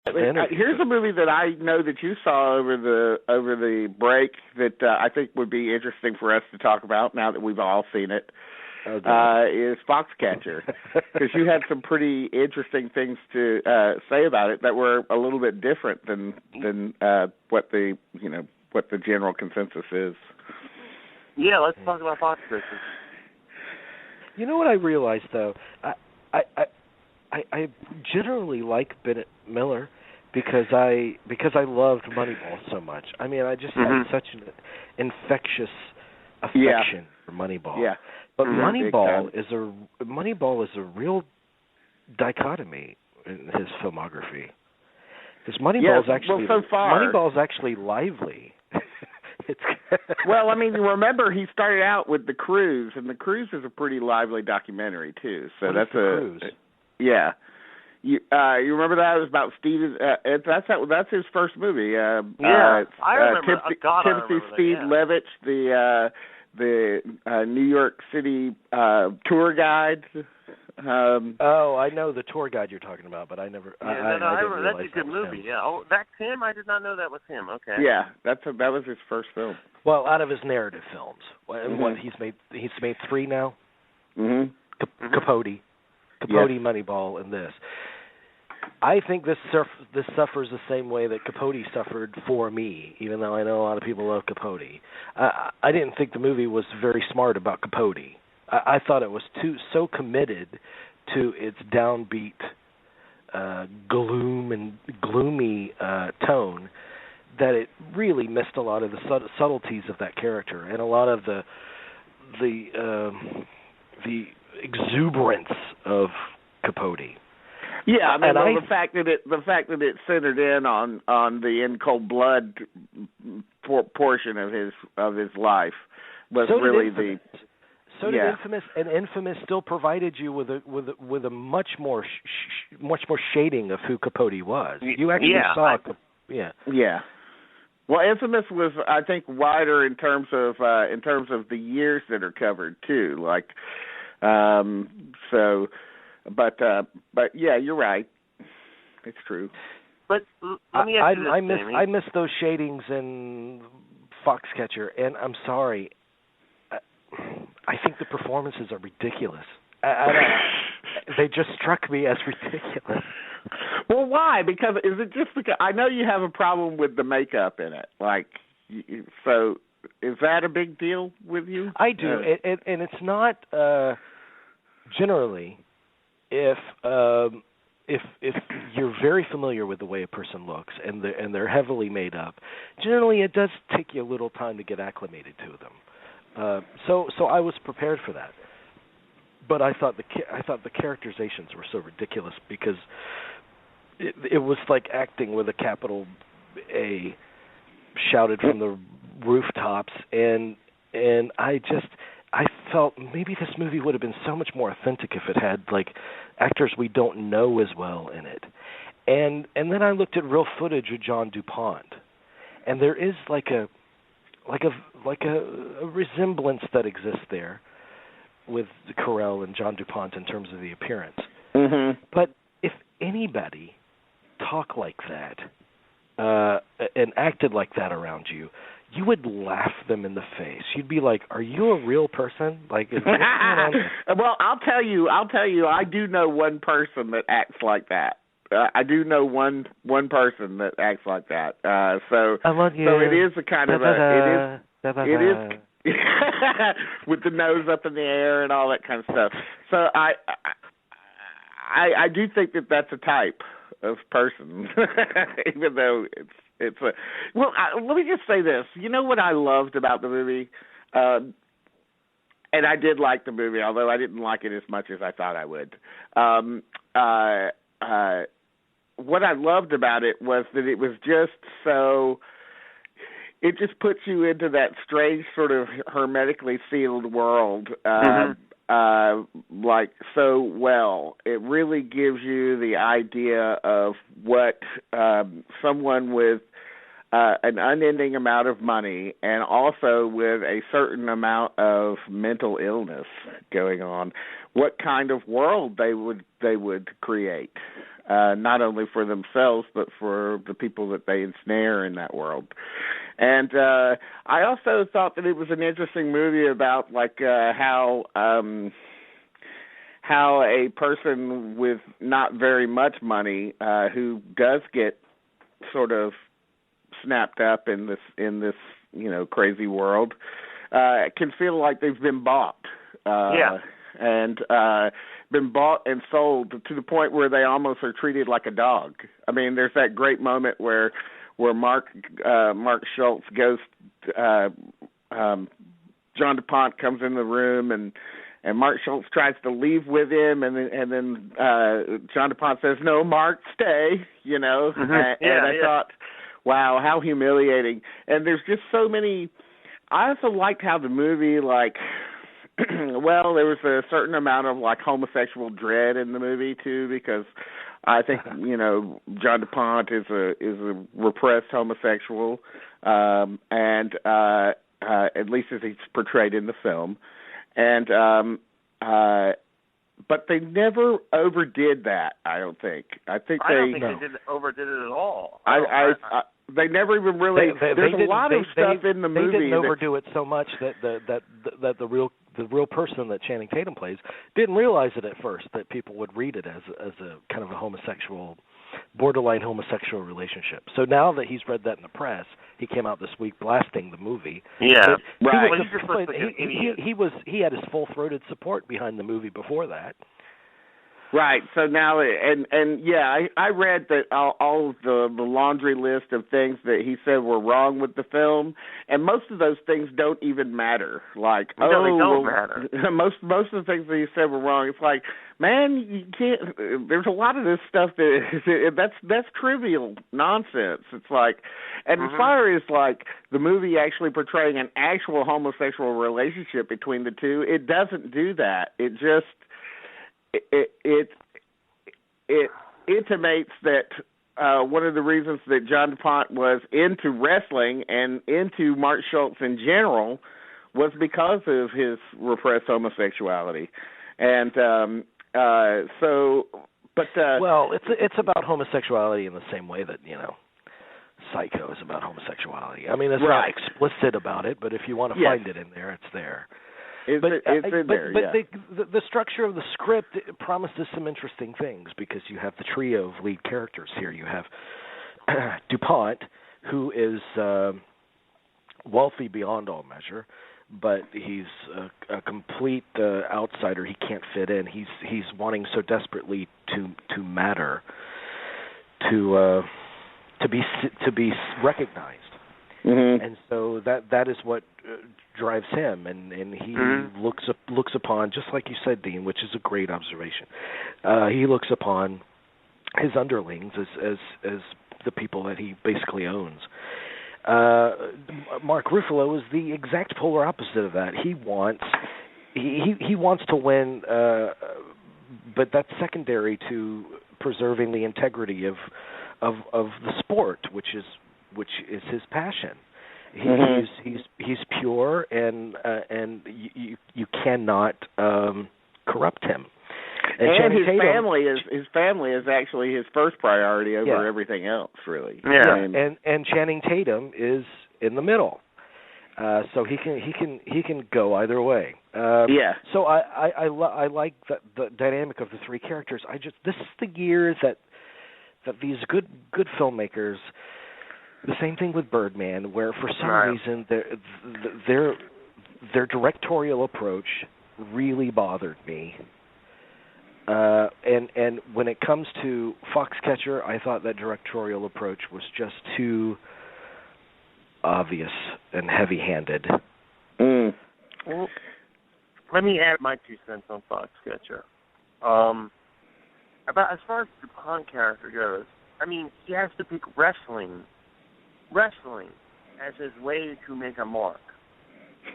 Here's a movie that I know that you saw over the break that I think would be interesting for us to talk about now that we've all seen it. Is Foxcatcher, because you had some pretty interesting things to say about it that were a little bit different than what the general consensus is. Yeah, let's talk about Foxcatcher. You know what I realized though, I generally like Bennett Miller because I loved Moneyball so much. I mean, I just had such an infectious affection for Moneyball. Yeah. But Moneyball is a real dichotomy in his filmography. Because Moneyball's actually lively. Well, I mean, remember he started out with The Cruise, and The Cruise is a pretty lively documentary too. So that's Cruise. Yeah. You remember that? It was about Steven. That's his first movie. I remember. Timothy Speed Levitch, the New York City tour guide. I know the tour guide you're talking about, but I never. Yeah, I remember. That's a good movie. Yeah. Oh, that's him. I did not know that was him. Okay. Yeah, that was his first film. Well, out of his narrative films, what he's made 3 now. Capote, Moneyball, and this. I think this suffers the same way that Capote suffered for me, even though I know a lot of people love Capote. I didn't think the movie was very smart about Capote. I thought it was so committed to its downbeat, gloomy tone that it really missed a lot of the subtleties of that character and a lot of the exuberance of Capote. Yeah, I mean, the fact that it centered in on the in cold blood portion of his life was really the. So did Infamous, and Infamous still provided you with a much more shading of who Capote was. You actually saw, Yeah. Well, Infamous was, I think, wider in terms of the years that are covered too. Like, but yeah, you're right. It's true. But let me ask you this, Jamie. I miss those shadings in Foxcatcher, and I'm sorry. I think the performances are ridiculous. They just struck me as ridiculous. Well, why? Because is it just because I know you have a problem with the makeup in it? Like, so is that a big deal with you? I do, and it's not generally if you're very familiar with the way a person looks and they're heavily made up. Generally, it does take you a little time to get acclimated to them. So I was prepared for that, but I thought the characterizations were so ridiculous because it was like acting with a capital A shouted from the rooftops, and I felt maybe this movie would have been so much more authentic if it had like actors we don't know as well in it, and then I looked at real footage of John DuPont, and there is like a resemblance that exists there with Carell and John DuPont in terms of the appearance. Mm-hmm. But if anybody talked like that and acted like that around you, you would laugh them in the face. You'd be like, "Are you a real person?" Like, what's going on there? Well, I'll tell you. I do know one person that acts like that. I do know one person that acts like that. So it is a kind of it is with the nose up in the air and all that kind of stuff. So I do think that that's a type of person, even though it's a. Well, let me just say this. You know what I loved about the movie, and I did like the movie, although I didn't like it as much as I thought I would. What I loved about it was that it was just so. It just puts you into that strange sort of hermetically sealed world, like so well. It really gives you the idea of what someone with an unending amount of money and also with a certain amount of mental illness going on, what kind of world they would create. not only for themselves but for the people that they ensnare in that world. And I also thought that it was an interesting movie about like how a person with not very much money who does get sort of snapped up in this crazy world can feel like they've been bought. And been bought and sold to the point where they almost are treated like a dog. I mean, there's that great moment where Mark Schultz goes, John DuPont comes in the room and Mark Schultz tries to leave with him, and then John DuPont says, "No, Mark, stay." Mm-hmm. And I thought, wow, how humiliating. And there's just so many. I also liked how the movie, like, well, there was a certain amount of like homosexual dread in the movie too, because I think John DuPont is a repressed homosexual, and at least as he's portrayed in the film, and but they never overdid that. I don't think. I don't think they overdid it at all. They never even really. There's a lot of stuff in the movie. They didn't overdo it so much that the real person that Channing Tatum plays didn't realize it at first, that people would read it as a kind of a homosexual, borderline homosexual relationship. So now that he's read that in the press, he came out this week blasting the movie. Yeah, right. He had his full-throated support behind the movie before that. Right. So now, and yeah, I read that all of the laundry list of things that he said were wrong with the film, and most of those things don't even matter. Like, they don't matter. Most of the things that he said were wrong. It's like, man, you can't. There's a lot of this stuff that's trivial nonsense. It's like, and as far as like the movie actually portraying an actual homosexual relationship between the two, it doesn't do that. It just It intimates that one of the reasons that John DuPont was into wrestling and into Mark Schultz in general was because of his repressed homosexuality, and well, it's about homosexuality in the same way that Psycho is about homosexuality. I mean, it's not explicit about it, but if you want to find it in there, it's there. It's in there. The structure of the script promises some interesting things, because you have the trio of lead characters here. You have DuPont, who is wealthy beyond all measure, but he's a complete outsider. He can't fit in. He's wanting so desperately to matter, to be recognized. Mm-hmm. And so that is what drives him, and he looks upon, just like you said, Dean, which is a great observation. He looks upon his underlings as the people that he basically owns. Mark Ruffalo is the exact polar opposite of that. He wants to win, but that's secondary to preserving the integrity of the sport, which is his passion. He's pure, and you cannot corrupt him. And his family is actually his first priority over everything else, really. Yeah. And Channing Tatum is in the middle, so he can go either way. So I like the dynamic of the three characters. This is the year that these good filmmakers. The same thing with Birdman, where for some reason their directorial approach really bothered me. And when it comes to Foxcatcher, I thought that directorial approach was just too obvious and heavy-handed. Well, let me add my 2 cents on Foxcatcher. About as far as the DuPont character goes, I mean, he has to pick wrestling as his way to make a mark.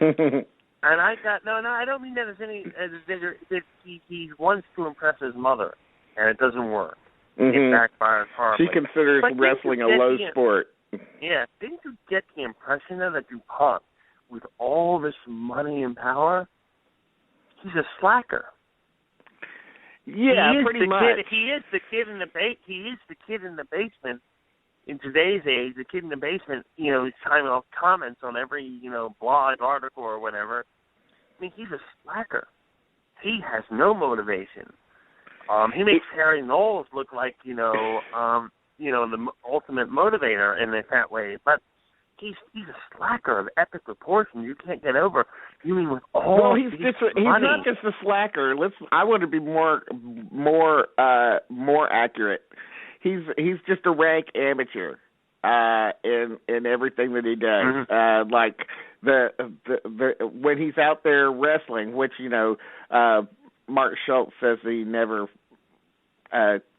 And I don't mean that as any that he wants to impress his mother, and it doesn't work. It backfires horribly. She considers wrestling a low sport. Yeah, didn't you get the impression that DuPont, with all this money and power, he's a slacker? Yeah, pretty much. He is the kid in the basement. In today's age, the kid in the basement, he's tying off comments on every, blog, article, or whatever. I mean, he's a slacker. He has no motivation. He makes Harry Knowles look like, the ultimate motivator in that way. But he's a slacker of epic proportions. You can't get over. You mean with all he's not just a slacker. I want to be more accurate. He's just a rank amateur in everything that he does. Mm-hmm. Like the when he's out there wrestling, which Mark Schultz says he never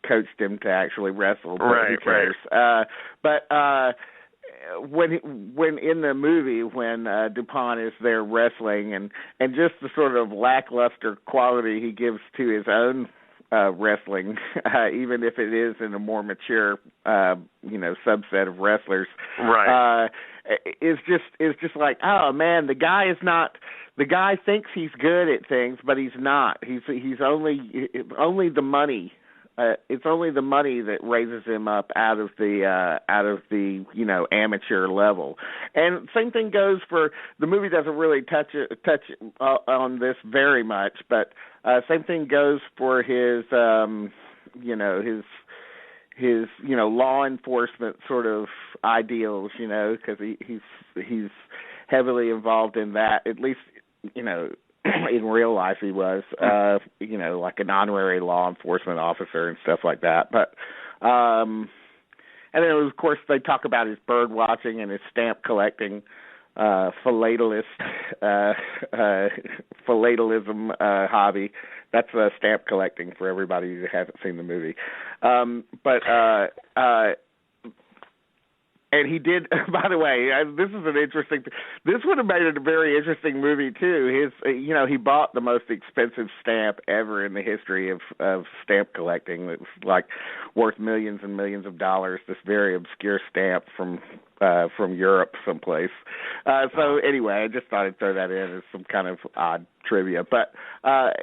coached him to actually wrestle, but who cares? Right. But when in the movie when DuPont is there wrestling and just the sort of lackluster quality he gives to his own wrestling, even if it is in a more mature, subset of wrestlers, right? Is just like, oh man, the guy thinks he's good at things, but he's not. He's only the money. It's only the money that raises him up out of the amateur level. And same thing goes for the movie. Doesn't really touch on this very much, but same thing goes for his his law enforcement sort of ideals. Because he's heavily involved in that. At least in real life he was, like an honorary law enforcement officer and stuff like that. But, and then of course they talk about his bird watching and his stamp collecting, philatalism hobby. That's stamp collecting for everybody who hasn't seen the movie. And he did, by the way, this is an interesting, this would have made it a very interesting movie too. He bought the most expensive stamp ever in the history of stamp collecting. It was like worth millions and millions of dollars, this very obscure stamp from Europe someplace. So anyway, I just thought I'd throw that in as some kind of odd trivia. But I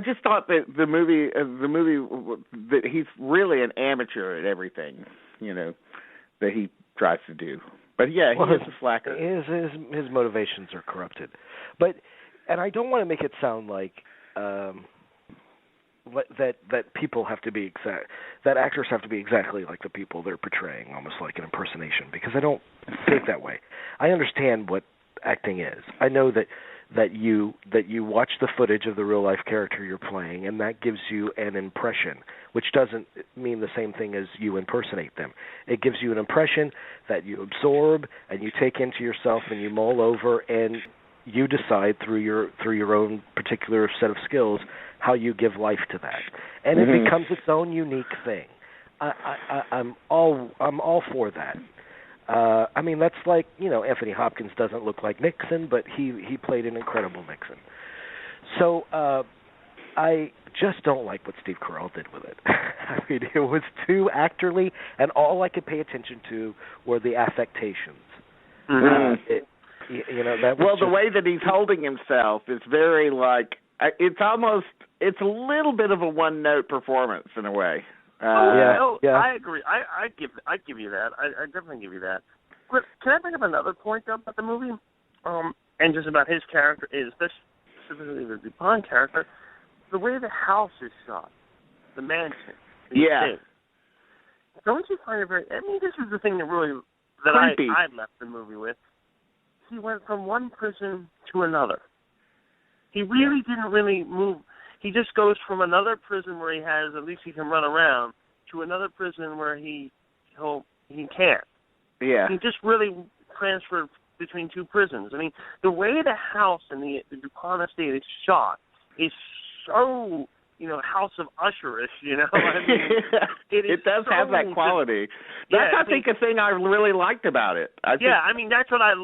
just thought that the movie that he's really an amateur at everything, that he tries to do. But yeah, he is a slacker. His motivations are corrupted. And I don't want to make it sound like that people have to be that actors have to be exactly like the people they're portraying, almost like an impersonation, because I don't think that way. I understand what acting is. I know that you watch the footage of the real life character you're playing, and that gives you an impression, which doesn't mean the same thing as you impersonate them. It gives you an impression that you absorb and you take into yourself and you mull over, and you decide through your own particular set of skills how you give life to that, and it becomes its own unique thing. I'm all for that. I mean, that's like, Anthony Hopkins doesn't look like Nixon, but he played an incredible Nixon. So I just don't like what Steve Carell did with it. I mean, it was too actorly, and all I could pay attention to were the affectations. Mm-hmm. That was the way that he's holding himself is very like, it's a little bit of a one-note performance in a way. Yeah. I agree. I give you that. I definitely give you that. But can I bring up another point about the movie, and just about his character, specifically the DuPont character, the way the house is shot, the mansion. Yeah. Don't you find it very? I mean, this is the thing that I left the movie with. He went from one prison to another. He really didn't really move. He just goes from another prison where at least he can run around, to another prison where he can't. Yeah. He just really transferred between two prisons. I mean, the way the house and the DuPont estate is shot is so, House of Usher-ish, I mean, it does have that quality. That's, I think, a thing I really liked about it. I mean, that's when a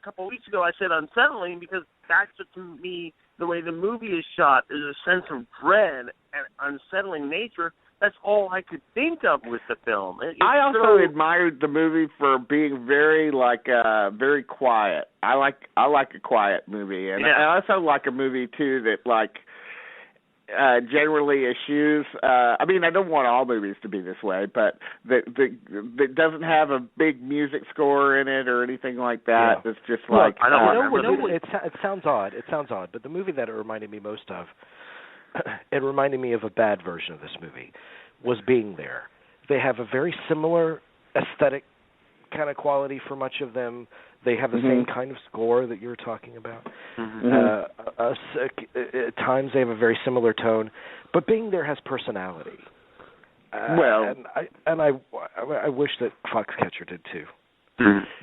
couple of weeks ago I said unsettling, because that's, to me, the way the movie is shot is a sense of dread and unsettling nature. That's all I could think of with the film. I also admired the movie for being very very quiet. I like a quiet movie, and I also like a movie too that generally eschews. I mean, I don't want all movies to be this way, but that doesn't have a big music score in it or anything like that. Yeah. It's just Look, like I don't remember it sounds odd. It sounds odd, but the movie that it reminded me most of, it reminded me of a bad version of this movie, was Being There. They have a very similar aesthetic kind of quality for much of them. They have the same kind of score that you were talking about. At times they have a very similar tone, but Being There has personality. And I wish that Foxcatcher did too.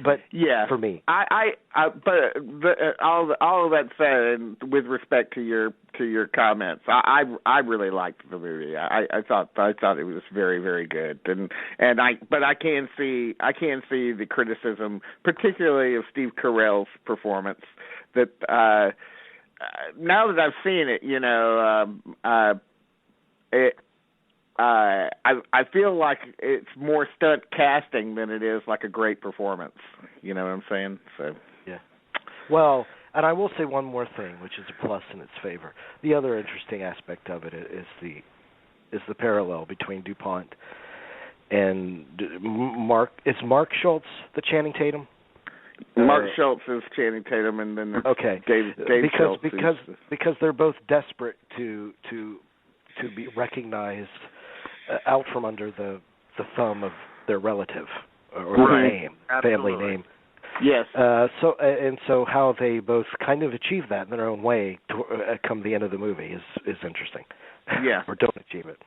But yeah, for me, all of that said, and with respect to your comments, I really liked the movie. I thought it was very, very good, but I can see the criticism, particularly of Steve Carell's performance. That now that I've seen it, I feel like it's more stunt casting than it is like a great performance. You know what I'm saying? So yeah. Well, and I will say one more thing, which is a plus in its favor. The other interesting aspect of it is the parallel between DuPont and Mark. Is Mark Schultz the Channing Tatum? Mark Schultz is Channing Tatum, and then Dave Schultz. Because they're both desperate to be recognized out from under the thumb of their relative or their name, family name. Yes. So how they both kind of achieve that in their own way come the end of the movie is interesting. Yeah. Or don't achieve it.